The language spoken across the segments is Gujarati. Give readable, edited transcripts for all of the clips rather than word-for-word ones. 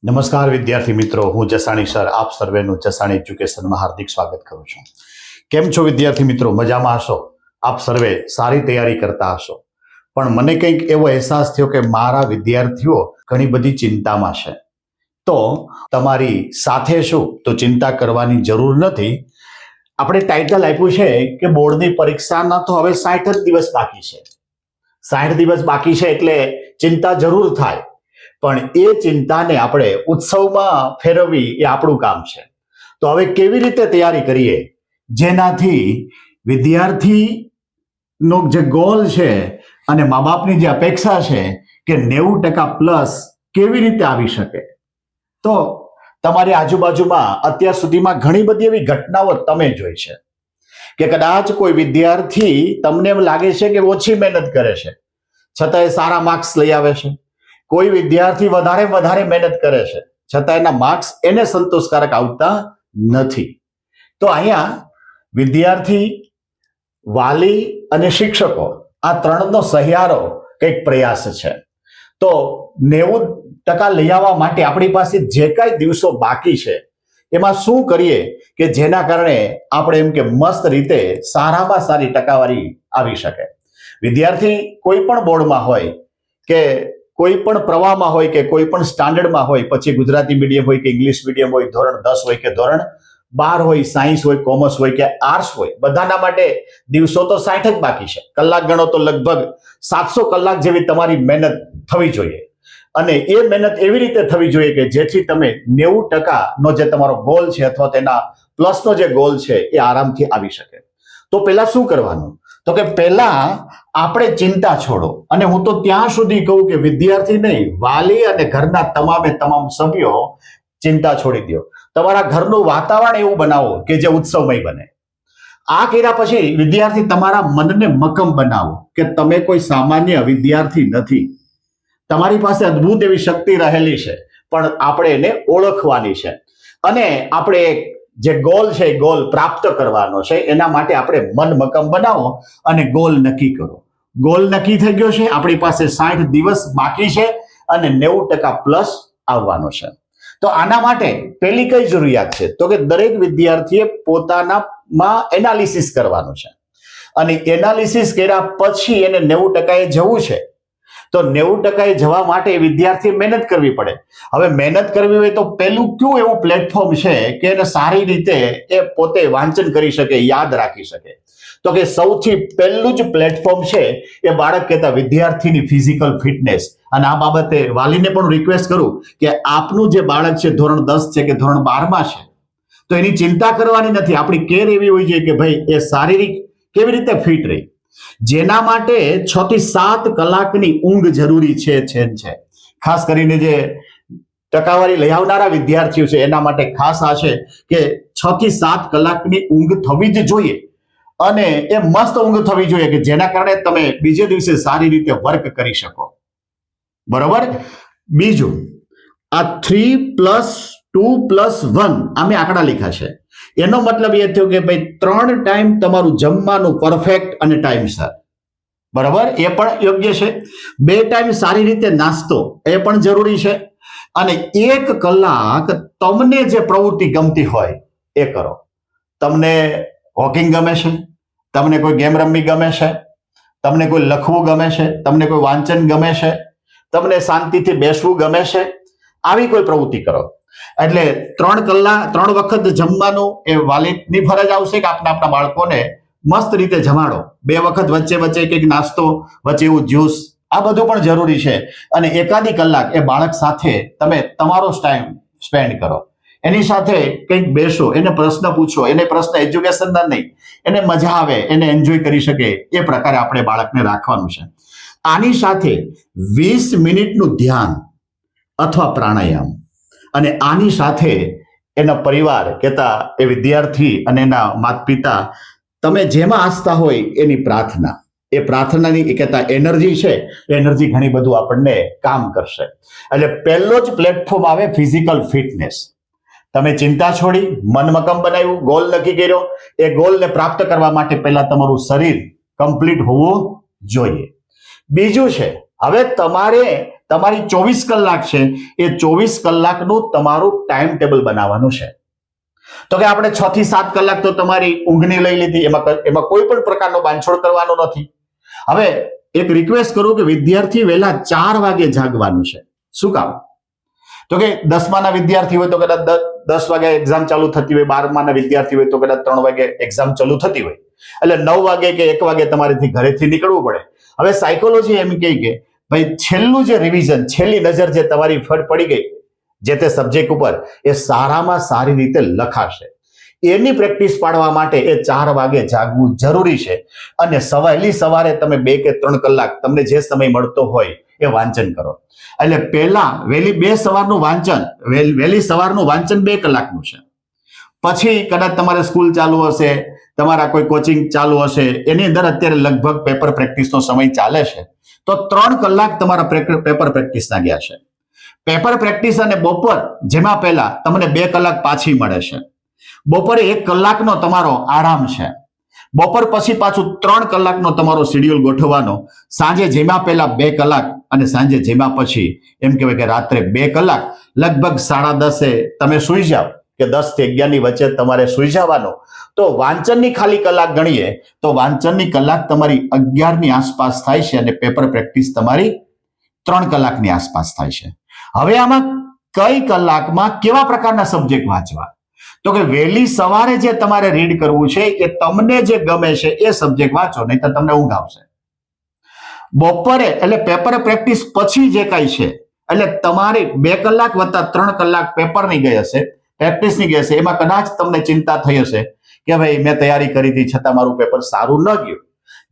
નમસ્કાર વિદ્યાર્થી મિત્રો, હું જસાણી સર આપ સર્વેનું જસાણી એજ્યુકેશનમાં હાર્દિક સ્વાગત કરું છું. કેમ છો વિદ્યાર્થી મિત્રો? મજામાં હશો? આપ સર્વે સારી તૈયારી કરતા હશો. પણ મને કંઈક એવો અહેસાસ થયો કે મારા વિદ્યાર્થીઓ ઘણી બધી ચિંતામાં છે. તો તમારી સાથે શું તો ચિંતા કરવાની જરૂર નથી. આપણે ટાઇટલ આપ્યું છે કે બોર્ડની પરીક્ષાના તો હવે 60 જ દિવસ બાકી છે. 60 દિવસ બાકી છે એટલે ચિંતા જરૂર થાય, પણ એ ચિંતાને આપણે ઉત્સવમાં ફેરવવી એ આપણું કામ છે. તો હવે કેવી રીતે તૈયારી કરીએ જેનાથી વિદ્યાર્થીનો જે ગોલ છે અને મા બાપની જે અપેક્ષા છે કે 90% પ્લસ કેવી રીતે આવી શકે? તો તમારી આજુબાજુમાં અત્યાર સુધીમાં ઘણી બધી એવી ઘટનાઓ તમે જોઈ છે કે કદાચ કોઈ વિદ્યાર્થી તમને એમ લાગે છે કે ઓછી મહેનત કરે છે છતાં એ સારા માર્ક્સ લઈ આવે છે. કોઈ વિદ્યાર્થી વધારે મહેનત કરે છે છતાં એના માર્ક્સ એને સંતોષકારક આવતા નથી. તો અહીંયા વિદ્યાર્થી, વાલી અને શિક્ષકો આ ત્રણનો સહિયારો કંઈક પ્રયાસ છે. તો 90% લઈ આવવા માટે આપણી પાસે જે કાંઈ દિવસો બાકી છે એમાં શું કરીએ કે જેના કારણે આપણે એમ કે મસ્ત રીતે સારામાં સારી ટકાવારી આવી શકે. વિદ્યાર્થી કોઈ પણ બોર્ડમાં હોય કે કોઈ પણ પ્રવાહમાં હોય કે કોઈ પણ સ્ટાન્ડર્ડમાં હોય, પછી ગુજરાતી મીડિયમ હોય કે ઇંગ્લિશ મીડિયમ હોય, ધોરણ 10 હોય કે ધોરણ 12 હોય, સાયન્સ હોય, કોમર્સ હોય કે આર્ટ્સ હોય, બધાના માટે દિવસો તો 60 જ બાકી છે. કલાક ગણો તો લગભગ 700 કલાક જેવી તમારી મહેનત થવી જોઈએ. અને એ મહેનત એવી રીતે થવી જોઈએ કે જેથી તમે 90% નો જે તમારો ગોલ છે અથવા તેના પ્લસનો જે ગોલ છે એ આરામથી આવી શકે. તો પહેલા શું કરવાનું? તો કે પહેલા આપણે ચિંતા છોડો. અને હું તો ત્યાં સુધી કહું કે વિદ્યાર્થી નહીં, વાલી અને ઘરના તમામ સભ્યો ચિંતા છોડી દો. તમારા ઘરનું વાતાવરણ એવું બનાવો કે જે ઉત્સવમય બને. આ કર્યા પછી વિદ્યાર્થી તમારા મનને મક્કમ બનાવો કે તમે કોઈ સામાન્ય વિદ્યાર્થી નથી. તમારી પાસે અદ્ભુત એવી શક્તિ રહેલી છે, પણ આપણે એને ઓળખવાની છે અને આપણે જે ગોલ છે એ ગોલ પ્રાપ્ત કરવાનો છે. એના માટે આપણે મન મક્કમ બનાવો અને ગોલ નક્કી કરો. ગોલ નક્કી થઈ ગયો છે, આપણી પાસે 60 દિવસ બાકી છે અને 90% પ્લસ આવવાનો છે. તો આના માટે પહેલી કઈ જરૂરિયાત છે તો કે દરેક વિદ્યાર્થીએ પોતાનામાં એનાલિસિસ કરવાનું છે. અને એનાલિસિસ કર્યા પછી એને 90% એ જવું છે. તો 90% એ જવા માટે વિદ્યાર્થીએ મહેનત કરવી પડે. હવે મહેનત કરવી હોય તો પહેલું કયું એવું પ્લેટફોર્મ છે કે એને સારી રીતે એ પોતે વાંચન કરી શકે, યાદ રાખી શકે? તો કે સૌથી પહેલું જ પ્લેટફોર્મ છે એ બાળક કહેતા વિદ્યાર્થીની ફિઝિકલ ફિટનેસ. અને આ બાબતે વાલીને પણ રિક્વેસ્ટ કરું કે આપનું જે બાળક છે ધોરણ 10 છે કે ધોરણ 12માં છે તો એની ચિંતા કરવાની નથી. આપણી કેર એવી હોય છે કે ભાઈ એ શારીરિક કેવી રીતે ફિટ રહે, જેના માટે 6 થી 7 કલાકની ઊંઘ જરૂરી છે. ખાસ કરીને જે ટકાવારી લઈ આવનારા વિદ્યાર્થીઓ છે એના માટે ખાસ આ છે કે 6 થી 7 કલાકની ઊંઘ થવી જ જોઈએ. અને એ મસ્ત ઊંઘ થવી જોઈએ કે જેના કારણે તમે બીજે દિવસે સારી રીતે વર્ક કરી શકો. બરોબર? બીજું, આ 3+2+1 આમે આંકડા લખ્યા છે. એનો મતલબ એ થયો કે ભાઈ 3 ટાઈમ તમારું જમવાનું પરફેક્ટ અને ટાઈમસર. બરાબર? એ પણ યોગ્ય છે. 2 ટાઈમ સારી રીતે નાસ્તો એ પણ જરૂરી છે. અને 1 કલાક તમને જે પ્રવૃત્તિ ગમતી હોય એ કરો. તમને વોકિંગ ગમે છે, તમને કોઈ ગેમ રમવી ગમે છે, તમને કોઈ લખવું ગમે છે, તમને કોઈ વાંચન ગમે છે, તમને શાંતિથી બેસવું ગમે છે, આવી કોઈ પ્રવૃત્તિ કરો. એટલે 3 વખત જમવાનું એ વાલીની ફરજ આવશે કે આપણા બાળકોને મસ્ત રીતે જમાડો. 2 વખત વચ્ચે કંઈક નાસ્તો, વચ્ચે એવું જ્યુસ, આ બધું પણ જરૂરી છે. અને એકાદી કલાક એ બાળક સાથે તમે તમારો ટાઈમ સ્પેન્ડ કરો. એની સાથે કંઈક બેસો, એને પ્રશ્ન પૂછો, એને પ્રશ્ન એજ્યુકેશનના નહીં, એને મજા આવે, એને એન્જોય કરી શકે એ પ્રકારે આપણે બાળકને રાખવાનું છે. આની સાથે 20 મિનિટનું ધ્યાન અથવા પ્રાણાયામ, અને આની સાથે એના પરિવાર કહેતા એ વિદ્યાર્થી અને એના માતા પિતા તમે જેમાં આસ્થા હોય એની પ્રાર્થના, એ પ્રાર્થનાની કહેતા એનર્જી છે, એનર્જી ઘણી બધું આપણને કામ કરશે. એટલે પહેલો જ પ્લેટફોર્મ આવે ફિઝિકલ ફિટનેસ. તમે ચિંતા છોડી, મન મક્કમ બનાવ્યું, ગોલ નક્કી કર્યો. એ ગોલને પ્રાપ્ત કરવા માટે પહેલા તમારું શરીર કમ્પ્લીટ હોવું જોઈએ. બીજું છે, હવે તમારે તમારી 24 કલાક છે એ 24 કલાકનું તમારું ટાઈમ ટેબલ બનાવવાનું છે. તો કે આપણે 6 થી 7 કલાક તો તમારી ઊંઘની લઈ લીધી, એમાં કોઈ પણ પ્રકારનો બાંધછોડ કરવાનો નથી. હવે એક રિક્વેસ્ટ કરું કે વિદ્યાર્થી વહેલા 4 વાગે જાગવાનું છે. શું કામ? તો કે 10માના વિદ્યાર્થી હોય તો કદાચ 10 વાગે એક્ઝામ ચાલુ થતી હોય, 12માના વિદ્યાર્થી હોય તો કદાચ 3 વાગે એક્ઝામ ચાલુ થતી હોય, એટલે 9 વાગે કે 1 વાગે તમારેથી ઘરેથી નીકળવું પડે. હવે સાયકોલોજી એમ કહે કે ભાઈ છેલ્લું જે રિવિઝન, છેલ્લી નજર જે તમારી ફટ પડી ગઈ જે તે સબ્જેક્ટ ઉપર, એ સારામાં સારી રીતે લખાશે. એની પ્રેક્ટિસ પાડવા માટે એ 4 વાગે જાગવું જરૂરી છે. અને વહેલી સવારે તમે 2 કે 3 કલાક તમને જે સમય મળતો હોય એ વાંચન કરો. એટલે પહેલા વહેલી સવારનું વાંચન 2 કલાકનું છે. પછી કદાચ તમારે સ્કૂલ ચાલુ હશે, તમારા કોઈ કોચિંગ ચાલુ હશે, એની અંદર અત્યારે લગભગ પેપર પ્રેક્ટિસનો સમય ચાલે છે, તો 3 કલાક તમારા પેપર પ્રેક્ટિસના ગયા છે. પેપર પ્રેક્ટિસ અને બપોર જેમાં પહેલા તમને 2 કલાક પાછી મળે છે. બપોરે 1 કલાકનો તમારો આરામ છે. બપોર પછી પાછું 3 કલાકનો તમારો શેડ્યુલ ગોઠવવાનો. સાંજે જેમાં પહેલા 2 કલાક અને સાંજે જેમાં પછી એમ કહેવાય કે રાત્રે 2 કલાક, લગભગ 10:30 તમે સુઈ જાઓ કે 10 થી 11 ની વચ્ચે તમારે સુઈ જવાનું. તો વાંચનની ખાલી કલાક ગણીએ તો વાંચનની કલાક તમારી 11 ની આસપાસ થાય છે અને પેપર પ્રેક્ટિસ તમારી 3 કલાકની આસપાસ થાય છે. હવે આમાં કઈ કલાકમાં કેવા પ્રકારના સબ્જેક્ટ વાંચવા? તો કે વહેલી સવારે જે તમારે રીડ કરવું છે એ તમને જે ગમે છે એ સબ્જેક્ટ વાંચો, નહીં તો તમને ઊંઘ આવશે. બપોરે એટલે પેપર પ્રેક્ટિસ પછી જે કઈ છે, એટલે તમારી 2 કલાક વત્તા 3 કલાક પેપરની ગઈ હશે, પ્રેક્ટિસની ગઈ હશે. એમાં કદાચ તમને ચિંતા થઈ હશે કે ભાઈ મેં તૈયારી કરી હતી છતાં મારું પેપર સારું ન ગયું.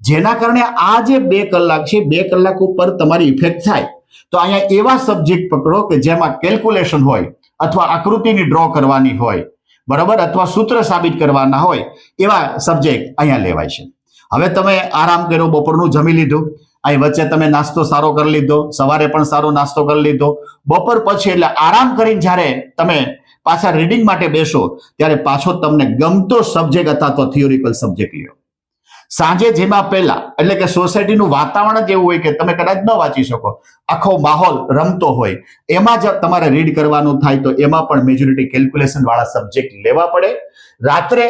જેના કારણે આ જે 2 કલાક છે, 2 કલાક ઉપર તમારી ઇફેક્ટ થાય. તો અહીંયા એવા સબ્જેક્ટ પકડો કે જેમાં કેલ્ક્યુલેશન હોય અથવા આકૃતિની ડ્રો કરવાની હોય, બરાબર, અથવા સૂત્ર સાબિત કરવાના હોય, એવા સબ્જેક્ટ અહીંયા લેવાય છે. હવે તમે આરામ કર્યો, બપોરનું જમી લીધું, અહીં વચ્ચે તમે નાસ્તો સારો કરી લીધો, સવારે પણ સારો નાસ્તો કરી લીધો, બપોર પછી એટલે આરામ કરીને જ્યારે તમે પાછા રીડિંગ માટે બેસો ત્યારે પાછો તમને ગમતો સબ્જેક્ટ અથવા તો થિયોરિકલ સબ્જેક્ટ લ્યો. સાંજે જેમાં પહેલા એટલે કે સોસાયટીનું વાતાવરણ જ એવું હોય કે તમે કદાચ ન વાંચી શકો, આખો માહોલ રમતો હોય, એમાં જ તમારે રીડ કરવાનું થાય, તો એમાં પણ મેજોરિટી કેલ્ક્યુલેશન વાળા સબ્જેક્ટ લેવા પડે. રાત્રે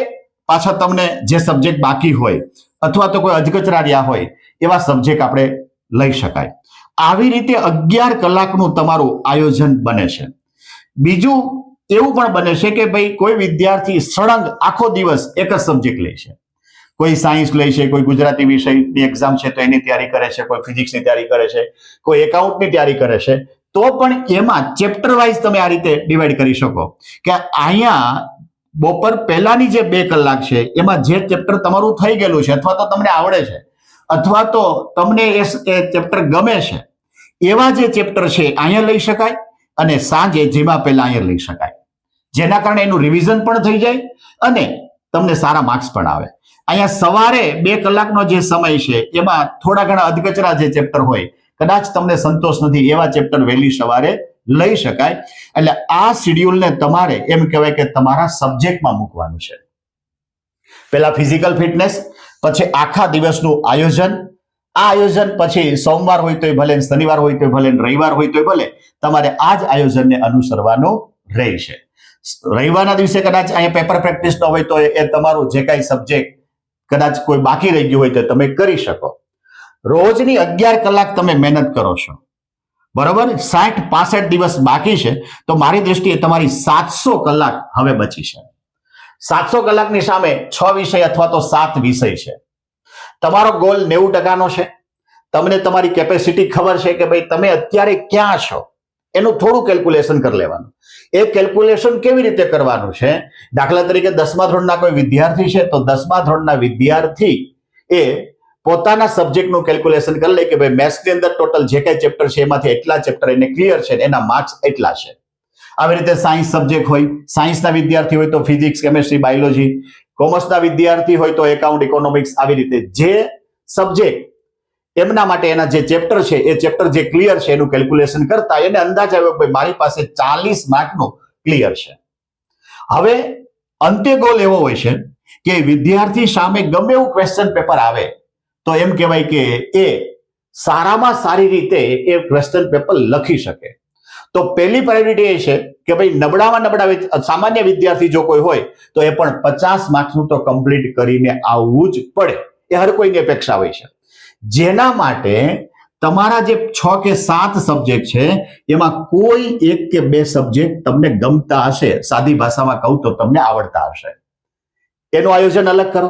પાછા તમને જે સબ્જેક્ટ બાકી હોય અથવા તો કોઈ અધકચરા રહ્યા હોય એવા સબ્જેક્ટ આપણે લઈ શકાય. આવી રીતે 11 કલાકનું તમારું આયોજન બને છે. બીજું એવું પણ બને છે કે ભાઈ કોઈ વિદ્યાર્થી સળંગ આખો દિવસ એક જ સબ્જેક્ટ લે છે. કોઈ સાયન્સ લે છે, કોઈ ગુજરાતી વિષયની એક્ઝામ છે તો એની તૈયારી કરે છે, કોઈ ફિઝિક્સની તૈયારી કરે છે, કોઈ એકાઉન્ટની તૈયારી કરે છે. તો પણ એમાં ચેપ્ટર વાઇઝ તમે આ રીતે ડિવાઈડ કરી શકો કે અહીંયા બપોર પહેલાની જે 2 કલાક છે એમાં જે ચેપ્ટર તમારું થઈ ગયેલું છે અથવા તો તમને આવડે છે અથવા તો તમને એ ચેપ્ટર ગમે છે, એવા જે ચેપ્ટર છે અહીંયા લઈ શકાય અને સાંજે જેમાં પહેલા અહીંયા લઈ શકાય. જેના કારણે એનું રિવિઝન પણ થઈ જાય અને તમને સારા માર્ક્સ પણ આવે. અહીંયા સવારે 2 કલાકનો જે સમય છે એમાં થોડા ઘણા અધકચરા જે ચેપ્ટર હોય, કદાચ તમને સંતોષ નથી એવા ચેપ્ટર વહેલી સવારે લઈ શકાય. એટલે આ શેડ્યુલને તમારે એમ કહેવાય કે તમારા સબ્જેક્ટમાં મૂકવાનું છે. પહેલા ફિઝિકલ ફિટનેસ, પછી આખા દિવસનું આયોજન. આ આયોજન પછી સોમવાર હોય તોય ભલે, શનિવાર હોય તોય ભલે, રવિવાર હોય તોય ભલે, તમારે આ જ આયોજનને અનુસરવાનું રહેશે. રવિવારના દિવસે કદાચ અહીંયા પેપર પ્રેક્ટિસ ન હોય તો એ તમારું જે કાંઈ સબ્જેક્ટ કદાચ કોઈ બાકી રહી ગયું હોય તો તમે કરી શકો. રોજની 11 કલાક તમે મહેનત કરો છો, બરોબર. 60-65 દિવસ બાકી છે, તો મારી દ્રષ્ટિએ તમારી 700 કલાક હવે બચી છે. 700 કલાકની સામે 6 વિષય અથવા તો 7 વિષય છે. તમારો ગોલ 90%નો છે. તમને તમારી કેપેસિટી ખબર છે કે ભાઈ તમે અત્યારે ક્યાં છો, એનું થોડું કેલ્ક્યુલેશન કરી લેવાનું. એ કેલ્ક્યુલેશન કેવી રીતે કરવાનું છે? દાખલા તરીકે 10મા ધોરણના કોઈ વિદ્યાર્થી છે તો 10મા ધોરણના વિદ્યાર્થી એ પોતાના સબ્જેક્ટનું કેલ્ક્યુલેશન કરી લે કે ભાઈ મેથ્સની અંદર ટોટલ જે કાંઈ ચેપ્ટર છે એમાંથી એટલા ચેપ્ટર એને ક્લિયર છે, એના માર્ક્સ એટલા છે. આવી રીતે સાયન્સ સબ્જેક્ટ હોય, સાયન્સના વિદ્યાર્થી હોય તો ફિઝિક્સ, કેમેસ્ટ્રી, બાયોલોજી, કોમર્સના વિદ્યાર્થી હોય તો એકાઉન્ટ, ઇકોનોમિક્સ, આવી રીતે જે સબ્જેક્ટ એમના માટે એના જે ચેપ્ટર છે એ ચેપ્ટર જે ક્લિયર છે એનું કેલ્ક્યુલેશન કરતા એને અંદાજ આવ્યો કે મારી પાસે 40 માર્કનું ક્લિયર છે. હવે અંતે ગોલ એવો હોય છે કે વિદ્યાર્થી સામે ગમે એવું ક્વેશ્ચન પેપર આવે તો એમ કહેવાય કે એ સારામાં સારી રીતે એ ક્વેશ્ચન પેપર લખી શકે. તો પહેલી પ્રાયોરિટી એ છે કે ભાઈ નબળામાં નબળા સામાન્ય વિદ્યાર્થી જો કોઈ હોય તો એ પણ 50 માર્ક્સનું તો કમ્પ્લીટ કરીને આવવું જ પડે. એ હર કોઈની અપેક્ષા હોય છે. જેના માટે તમારા જે 6 કે 7 સબ્જેક્ટ છે એમાં કોઈ 1 કે 2 સબ્જેક્ટ તમને ગમતા હશે, સાદી ભાષામાં કહું તો તમને આવડતા હશે. એનું આયોજન અલગ કરો.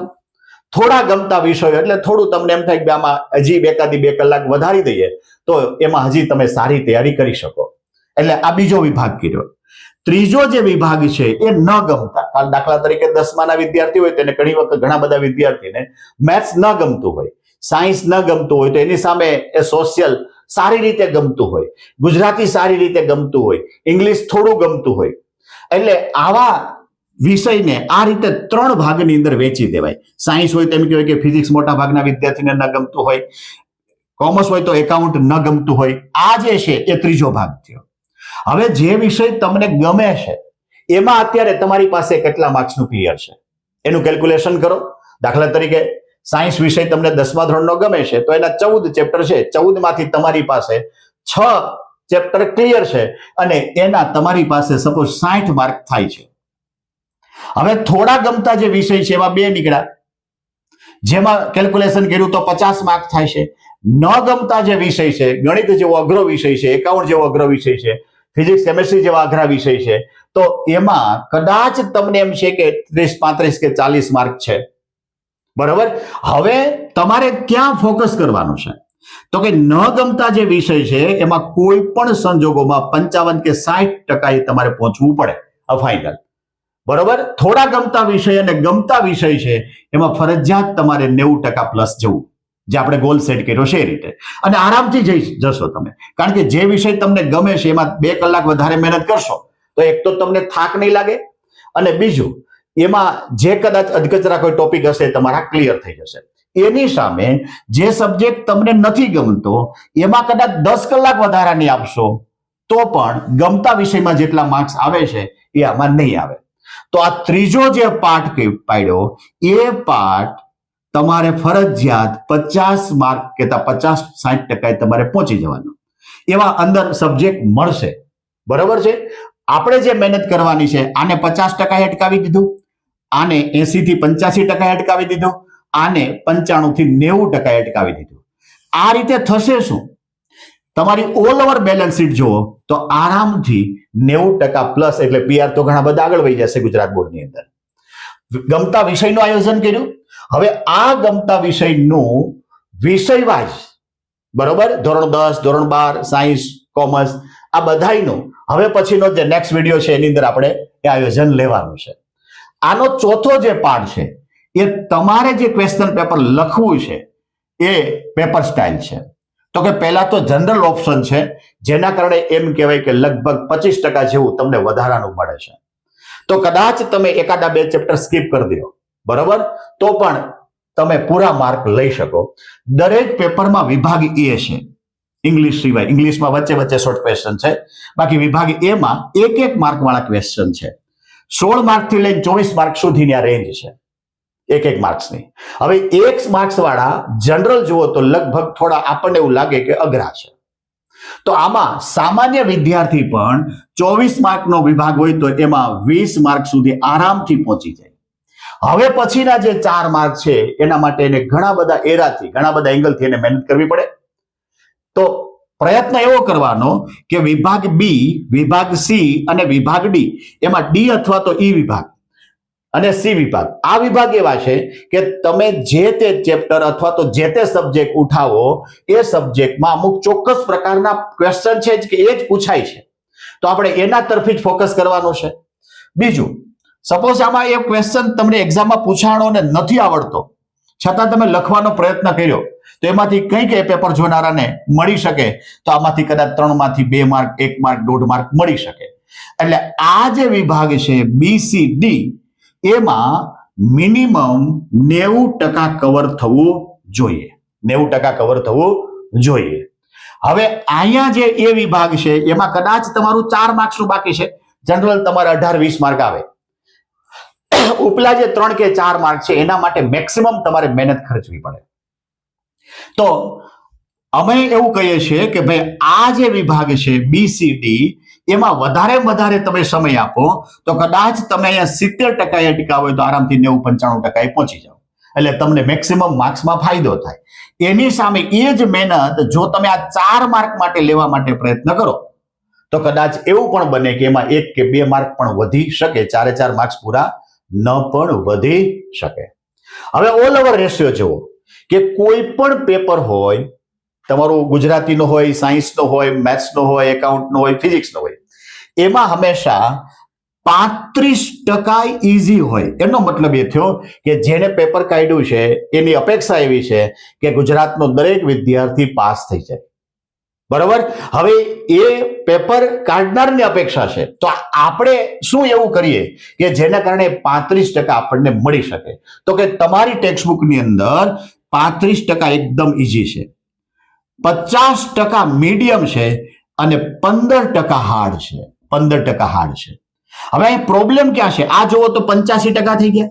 થોડા ગમતા વિષયો એટલે થોડું તમને એમ થાય કે આમાં હજી 2 કલાક વધારી દઈએ તો એમાં હજી તમે સારી તૈયારી કરી શકો. એટલે આ બીજો વિભાગ કર્યો. ત્રીજો જે વિભાગ છે એ ન ગમતા, દાખલા તરીકે 10માના વિદ્યાર્થી હોય તેને ઘણી વખત ઘણા બધા વિદ્યાર્થીને મેથ્સ ન ગમતું હોય, સાયન્સ ન ગમતું હોય, તો એની સામે એ સોશિયલ સારી રીતે ગમતું હોય, ગુજરાતી સારી રીતે ગમતું હોય, ઇંગ્લિશ થોડું ગમતું હોય. એટલે આવા વિષયને આ રીતે 3 ભાગની અંદર વેચી દેવાય. સાયન્સ હોય તેમ કહેવાય કે ફિઝિક્સ મોટા ભાગના વિદ્યાર્થીને ન ગમતું હોય, કોમર્સ હોય તો એકાઉન્ટ ન ગમતું હોય. આ જે છે એ ત્રીજો ભાગ થયો. હવે જે વિષય તમને ગમે છે એમાં અત્યારે તમારી પાસે કેટલા માર્ક્સનું ક્લિયર છે એનું કેલ્ક્યુલેશન કરો. દાખલા તરીકે સાયન્સ વિષય તમને 10મા ધોરણનો ગમે છે તો એના 14 ચેપ્ટર છે, 14માંથી તમારી પાસે 6 ચેપ્ટર ક્લિયર છે અને એના તમારી પાસે સપોઝ 60 માર્ક થાય છે. હવે થોડા ગમતા જે વિષય છે એમાં 2 નીકળ્યા, જેમાં કેલ્ક્યુલેશન કર્યું તો 50 માર્ક થાય છે. ન ગમતા જે વિષય છે, ગણિત જેવો અઘરો વિષય છે, એકાઉન્ટ જેવો અઘરો વિષય છે, ફિઝિક્સ કેમેસ્ટ્રી જેવા અઘરા વિષય છે, તો એમાં કદાચ તમને એમ છે કે 30, 35 કે 40 માર્ક છે. બરાબર. હવે તમારે ક્યાં ફોકસ કરવાનું છે તો કે ન ગમતા જે વિષય છે એમાં કોઈ પણ સંજોગોમાં 55 કે 60% તમારે પહોંચવું પડે ફાઇનલ. બરોબર. થોડા ગમતા વિષય અને ગમતા વિષય છે એમાં ફરજિયાત તમારે 90% પ્લસ જવું, જે આપણે ગોલ સેટ કર્યો છે એ રીતે, અને આરામથી જશો તમે. કારણ કે જે વિષય તમને ગમે છે એમાં 2 કલાક વધારે મહેનત કરશો તો એક તો તમને થાક નહીં લાગે, અને બીજું એમાં જે કદાચ અધકચરા કોઈ ટોપિક હશે તમારા ક્લિયર થઈ જશે. એની સામે જે સબ્જેક્ટ તમને નથી ગમતો એમાં કદાચ 10 કલાક વધારાની આપશો તો પણ ગમતા વિષયમાં જેટલા માર્ક્સ આવે છે એ આમાં નહીં આવે. તો આ ત્રીજો જે પાર્ટ પાડ્યો એ પાર્ટ તમારે ફરજિયાત 50 માર્ક કેતા 50-60% તમારે પહોંચી જવાનું. એવા અંદર સબ્જેક્ટ મળશે. બરોબર છે. આપણે જે મહેનત કરવાની છે આને 50% અટકાવી દીધું, આને 80 થી 85% અટકાવી દીધું, આને 95 થી 90% અટકાવી દીધું. આ રીતે થશે શું, તમારી ઓલ ઓવર બેલેન્સ શીટ જુઓ તો આરામથી 90% પ્લસ એટલે પીઆર તો ઘણા બધા આગળ વહી જશે ગુજરાત બોર્ડની અંદર. ગમતા વિષયનું આયોજન કર્યું. હવે આ ગમતા વિષયનું વિષય વાઇઝ, બરોબર, ધોરણ 10, ધોરણ 12, સાયન્સ, કોમર્સ, આ બધાયનું હવે પછીનો જે નેક્સ્ટ વિડીયો છે એની અંદર આપણે એ આયોજન લેવાનું છે. આનો ચોથો જે પાર્ટ છે એ તમારે જે ક્વેશ્ચન પેપર લખવું છે એ પેપર સ્ટાઇલ છે. તો કે પહેલા તો જનરલ ઓપ્શન છે, જેના કારણે એમ કહેવાય કે લગભગ 25% જેવું તમને વધારાનું મળે છે. તો કદાચ તમે 1-2 ચેપ્ટર સ્કીપ કરી દો, બરોબર, તો પણ તમે પૂરા માર્ક લઈ શકો. દરેક પેપરમાં વિભાગ એ છે, ઇંગ્લિશ સિવાય. ઇંગ્લિશમાં વચ્ચે વચ્ચે શોર્ટ ક્વેશ્ચન છે, બાકી વિભાગ એ માં 1 માર્ક વાળા ક્વેશ્ચન છે. 16 માર્ક થી લઈને 24 માર્ક સુધીની આ રેન્જ છે 1 માર્ક્સની. હવે 1 માર્ક્સ વાળા જનરલ જુઓ તો લગભગ થોડા આપણને એવું લાગે કે અઘરા છે. તો આમાં સામાન્ય વિદ્યાર્થી પણ 24 માર્કનો વિભાગ હોય તો એમાં 20 માર્ક સુધી આરામથી પહોંચી જાય. હવે પછીના જે 4 માર્ક છે એના માટે એને ઘણા બધા એરાથી, ઘણા બધા એંગલથી એને મહેનત કરવી પડે. તો પ્રયત્ન એવો કરવાનો કે વિભાગ બી, વિભાગ સી અને વિભાગ ડી, એમાં ડી અથવા તો ઈ વિભાગ અને સી વિભાગ, આ વિભાગ એવા છે કે તમે જે તે ચેપ્ટર અથવા તો જે તે સબ્જેક્ટ ઉઠાવો એ સબ્જેક્ટમાં અમુક ચોક્કસ પ્રકારના ક્વેશ્ચન છે કે એ જ પૂછાય છે, તો આપણે એના તરફી જ ફોકસ કરવાનું છે. બીજું, સપોઝ આમાં એક ક્વેશ્ચન તમને એક્ઝામમાં પૂછાણો ને નથી આવડતો છતાં તમે લખવાનો પ્રયત્ન કર્યો તો એમાંથી કંઈક એ પેપર જોનારાને મળી શકે, તો આમાંથી કદાચ 3 માંથી 2 માર્ક, 1 માર્ક, 1.5 માર્ક મળી શકે. એટલે આ જે વિભાગ છે બી, સી, ડી, એમાં મિનિમમ 90% કવર થવું જોઈએ. 90% કવર થવું જોઈએ. હવે અહીંયા જે એ વિભાગ છે એમાં કદાચ તમારું 4 માર્ક્સનું બાકી છે. જનરલ તમારે 18-20 માર્ક આવે. ઉપલા જે 3 કે 4 માર્ક છે એના માટે મેક્સિમમ તમારે મહેનત ખર્ચવી પડે. તો અમે એવું કહીએ છીએ કે ભાઈ આ જે વિભાગ છે BCD એમાં વધારે તમે સમય આપો તો કદાચ તમે અહીંયા 70% અટકા હોય તો આરામથી 90-95% પહોંચી જાઓ, એટલે તમને મેક્સિમમ માર્ક્સમાં ફાયદો થાય. એની સામે એ જ મહેનત જો તમે આ 4 માર્ક માટે લેવા માટે પ્રયત્ન કરો તો કદાચ એવું પણ બને કે એમાં 1 કે 2 માર્ક પણ વધી શકે, 4 માર્ક્સ પૂરા ન પણ વધી શકે. હવે ઓલ ઓવર રેશિયો જુઓ કે કોઈ પણ પેપર હોય, તમારું ગુજરાતીનો હોય, સાયન્સનો હોય, મેથ્સનો હોય, એકાઉન્ટનો હોય, ફિઝિક્સનો હોય, એમાં હંમેશા 35% ઈઝી હોય. એનો મતલબ એ થયો કે જેને પેપર કાઢ્યું છે એની અપેક્ષા એવી છે કે ગુજરાતનો દરેક વિદ્યાર્થી પાસ થઈ જાય. બરોબર. હવે એ પેપર કાઢનારની અપેક્ષા છે, તો આપણે શું એવું કરીએ કે જેના કારણે 35% આપણને મળી શકે? તો કે તમારી ટેક્સ્ટબુકની અંદર 35% એકદમ ઈઝી છે, 50% મીડિયમ છે અને 15% હાર્ડ છે. 15% હાર્ડ છે. હવે અહીં પ્રોબ્લેમ ક્યાં છે? આ જુઓ તો 85% થઈ ગયા.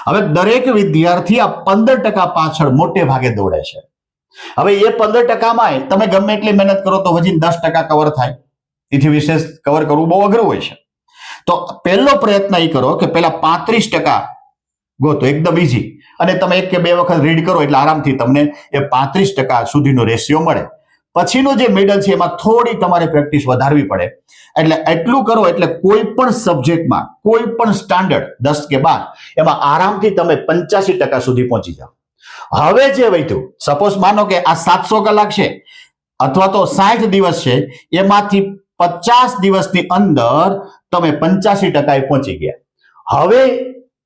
હવે દરેક વિદ્યાર્થી આ 15% પાછળ મોટે ભાગે દોડે છે. હવે એ 15%માં તમે ગમે એટલી મહેનત કરો તો હજી 10% કવર થાય. એથી વિશેષ કવર કરવું બહુ અઘરું હોય છે. તો પહેલો પ્રયત્ન એ કરો કે પહેલા 35% ગોતો, એકદમ ઈઝી, અને તમે 1 કે 2 વખત રીડ કરો એટલે આરામથી તમને એ 35% સુધીનો રેશિયો મળે. પછીનું જે મિડલ છે એમાં થોડી તમારે પ્રેક્ટિસ વધારવી પડે. એટલે એટલું કરો એટલે કોઈ પણ સબ્જેક્ટમાં, કોઈ પણ સ્ટાન્ડર્ડ 10 કે 12 એમાં આરામથી તમે 85% સુધી પહોંચી જાઓ. હવે જે વધ્યું, સપોઝ માનો કે આ 700 કલાક છે અથવા તો 60 દિવસ છે, એમાંથી 50 દિવસની અંદર તમે 85% પહોંચી ગયા. હવે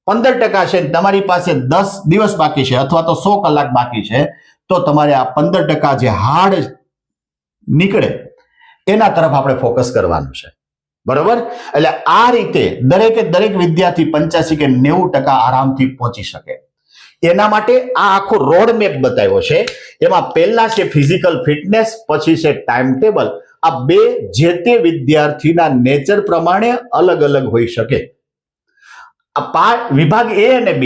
15% છે, તમારી પાસે 10 દિવસ બાકી છે અથવા તો 100 કલાક બાકી છે, તો તમારે આ 15% જે હાર્ડ નીકળે એના તરફ આપણે ફોકસ કરવાનું છે. બરોબર. એટલે આ રીતે દરેક વિદ્યાર્થી 85 કે 90% આરામથી પહોંચી શકે. એના માટે આ આખો રોડ મેપ બતાવ્યો છે. એમાં પહેલા છે ફિઝિકલ ફિટનેસ, પછી છે ટાઈમ ટેબલ. આ બે જે તે વિદ્યાર્થીના નેચર પ્રમાણે અલગ અલગ હોઈ શકે. આ વિભાગ A અને B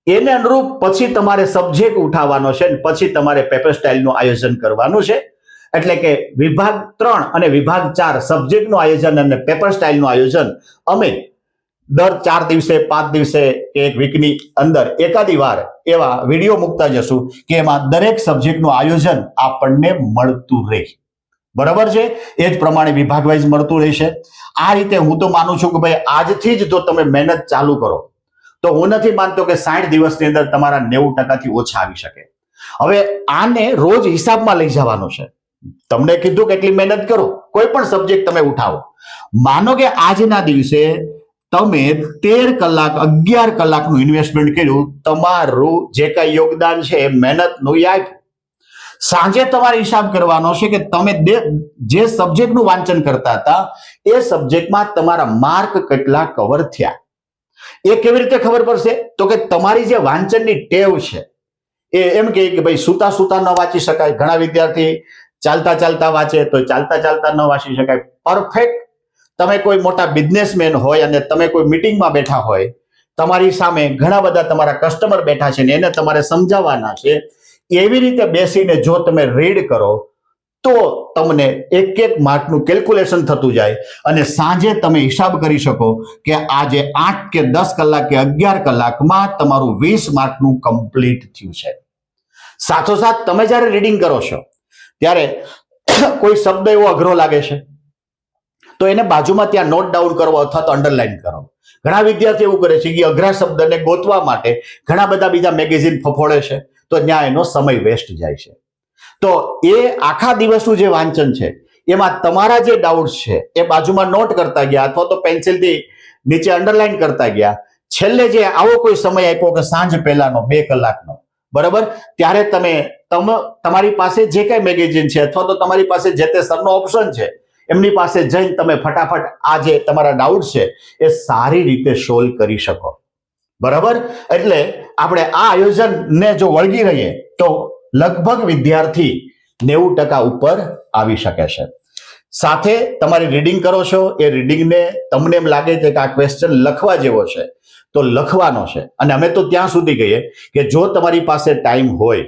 એને અનુરૂપ પછી તમારે સબ્જેક્ટ ઉઠાવવાનો છે, પછી તમારે પેપર સ્ટાઇલનું આયોજન કરવાનું છે. એટલે કે વિભાગ 3 અને વિભાગ 4 સબ્જેક્ટનું આયોજન અને પેપર સ્ટાઇલનું આયોજન અમે દર 4 દિવસે, 5 દિવસે કે એક વીકની અંદર એકાદી વાર એવા વિડીયો મૂકતા જશું કે એમાં દરેક સબ્જેક્ટનું આયોજન આપણને મળતું રહે. બરાબર છે. એ જ પ્રમાણે વિભાગ વાઇઝ મળતું રહેશે. આ રીતે હું તો માનું છું કે ભાઈ આજથી જ જો તમે મહેનત ચાલુ કરો તો હું નથી માનતો કે 60 દિવસની અંદર તમારા 90% થી ઓછા આવી શકે. હવે આને રોજ હિસાબમાં લઈ જવાનું છે. તમને કીધું કેટલી મહેનત કરો, કોઈ પણ સબ્જેક્ટ તમે ઉઠાવો. માનો કે આજના દિવસે તમે 13 કલાક 11 કલાકનું ઇન્વેસ્ટમેન્ટ કર્યું, તમારું જે કાંઈ યોગદાન છે એ મહેનતનું યાદ. સાંજે તમારે હિસાબ કરવાનો છે કે તમે જે સબ્જેક્ટનું વાંચન કરતા હતા એ સબ્જેક્ટમાં તમારા માર્ક કેટલા કવર થયા. એ કેવી રીતે ખબર પડશે? તો કે તમારી જે વાંચનની ટેવ છે એ એમ કે ભાઈ સુતા ન વાંચી શકાય. ઘણા વિદ્યાર્થી ચાલતા વાંચે તો ચાલતા ન વાંચી શકાય. પરફેક્ટ તમે કોઈ મોટા બિઝનેસમેન હોય અને તમે કોઈ મીટિંગમાં બેઠા હોય, તમારી સામે ઘણા બધા તમારા કસ્ટમર બેઠા છે ને એને તમારે સમજાવવાના છે, એવી રીતે બેસીને જો તમે રીડ કરો તો તમને એક માર્કનું કેલ્ક્યુલેશન થતું જાય અને સાંજે તમે હિસાબ કરી શકો કે આજે 8 કે 10 કલાક કે 11 કલાકમાં તમારું 20 માર્કનું કમ્પ્લીટ થયું છે. સાથોસાથ તમે જ્યારે રીડિંગ કરો છો ત્યારે કોઈ શબ્દ એવો અઘરો લાગે છે તો એને બાજુમાં ત્યાં નોટ ડાઉન કરો અથવા તો અંડરલાઈન કરો. ઘણા વિદ્યાર્થી એવું કરે છે કે અઘરા શબ્દને ગોતવા માટે ઘણા બધા બીજા મેગેઝિન ફફોડે છે, તો ત્યાં એનો સમય વેસ્ટ જાય છે. તો એ આખા દિવસનું જે વાંચન છે એમાં તમારા જે ડાઉટ્સ છે એ બાજુમાં નોટ કરતા ગયા અથવા તો પેન્સિલથી નીચે અંડરલાઈન કરતા ગયા. છેલ્લે જે આવો કોઈ સમય આપ્યો કે સાંજ પહેલાનો 2 કલાકનો, બરાબર, ત્યારે તમારી પાસે જે કઈ મેગેઝિન છે અથવા તો તમારી પાસે જે તે સરનો ઓપ્શન છે એમની પાસે જઈને તમે ફટાફટ આ જે તમારા ડાઉટ છે એ સારી રીતે સોલ્વ કરી શકો. બરાબર. એટલે આપણે આ આયોજનને જો વળગી રહીએ તો લગભગ વિદ્યાર્થી 90% ઉપર આવી શકે છે. સાથે તમારી રીડિંગ કરો છો, એ રીડિંગને તમને એમ લાગે છે કે આ ક્વેશ્ચન લખવા જેવો છે તો લખવાનો છે. અને અમે તો ત્યાં સુધી કહીએ કે જો તમારી પાસે ટાઈમ હોય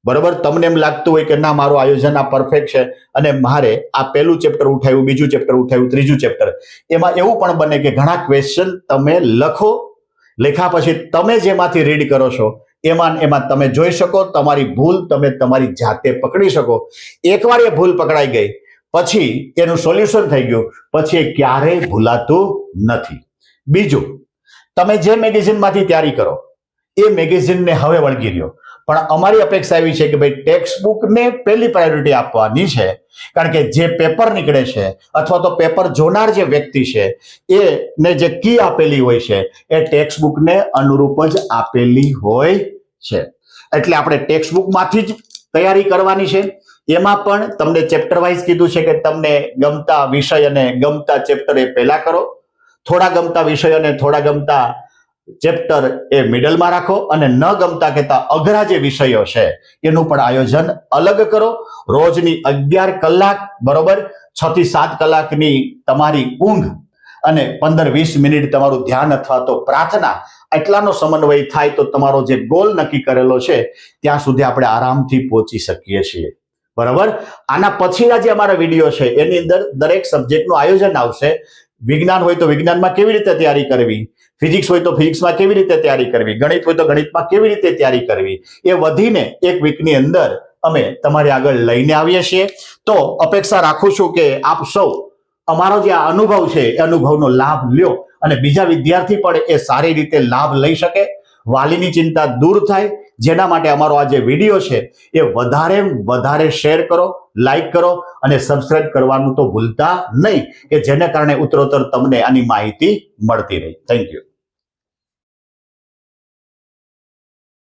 બરોબર, તમને એમ લાગતું હોય કે ના મારું આયોજન આ પરફેક્ટ છે અને મારે આ પહેલું ચેપ્ટર ઉઠાવ્યું, બીજું ચેપ્ટર ઉઠાવ્યું, ત્રીજું ચેપ્ટર, એમાં એવું પણ બને કે ઘણા ક્વેશ્ચન તમે લખ્યા પછી તમે જેમાંથી રીડ કરો છો એમાં તમે જોઈ શકો તમારી ભૂલ તમે તમારી જાતે પકડી શકો. એકવાર એ ભૂલ પકડાઈ ગઈ પછી એનું સોલ્યુશન થઈ ગયું, પછી એ ક્યારેય ભૂલાતું નથી. બીજું, તમે જે મેગેઝિનમાંથી તૈયારી કરો એ મેગેઝિનને હવે વળગી રહ્યો, પણ અમારી અપેક્ષા એવી છે કે ભાઈ ટેક્સ્ટ બુકને પહેલી પ્રાયોરિટી આપવાની છે, કારણ કે જે પેપર નીકળે છે અથવા તો પેપર જોનાર જે વ્યક્તિ છે એને જે કી આપેલી હોય છે એ ટેક્સ્ટ બુકને અનુરૂપ જ આપેલી હોય છે. એટલે આપણે ટેક્સ્ટ બુકમાંથી જ તૈયારી કરવાની છે. એમાં પણ તમને ચેપ્ટર વાઇઝ કીધું છે કે તમને ગમતા વિષય અને ગમતા ચેપ્ટર એ પહેલા કરો, થોડા ગમતા વિષય અને થોડા ગમતા ચેપ્ટર એ મિડલમાં રાખો, અને ન ગમતા કહેતા અઘરા જે વિષયો છે એનું પણ આયોજન અલગ કરો. રોજની 11 કલાક, બરોબર, 6 થી 7 કલાકની તમારી ઊંઘ અને 15-20 મિનિટ તમારું ધ્યાન અથવા તો પ્રાર્થના, એટલાનો સમન્વય થાય તો તમારો જે ગોલ નક્કી કરેલો છે ત્યાં સુધી આપણે આરામથી પહોંચી શકીએ છીએ. બરાબર, આના પછીના જે અમારા વિડીયો છે એની અંદર દરેક સબ્જેક્ટનું આયોજન આવશે. વિજ્ઞાન હોય તો વિજ્ઞાનમાં કેવી રીતે તૈયારી કરવી, ફિઝિક્સ હોય તો ફિઝિક્સમાં કેવી રીતે તૈયારી કરવી, ગણિત હોય તો ગણિતમાં કેવી રીતે તૈયારી કરવી, એ વધીને એક વીકની અંદર અમે તમારી આગળ લઈને આવીએ છીએ. તો અપેક્ષા રાખું છું કે આપ સૌ અમારો જે આ અનુભવ છે એ અનુભવનો લાભ લ્યો અને બીજા વિદ્યાર્થી પણ એ સારી રીતે લાભ લઈ શકે, વાલીની ચિંતા દૂર થાય. જેના માટે અમારો આ જે વિડીયો છે એ વધારે શેર કરો, લાઈક કરો અને સબસ્ક્રાઇબ કરવાનું તો ભૂલતા નહીં, કે જેને કારણે ઉત્તરોત્તર તમને આની માહિતી મળતી રહે. Thank you.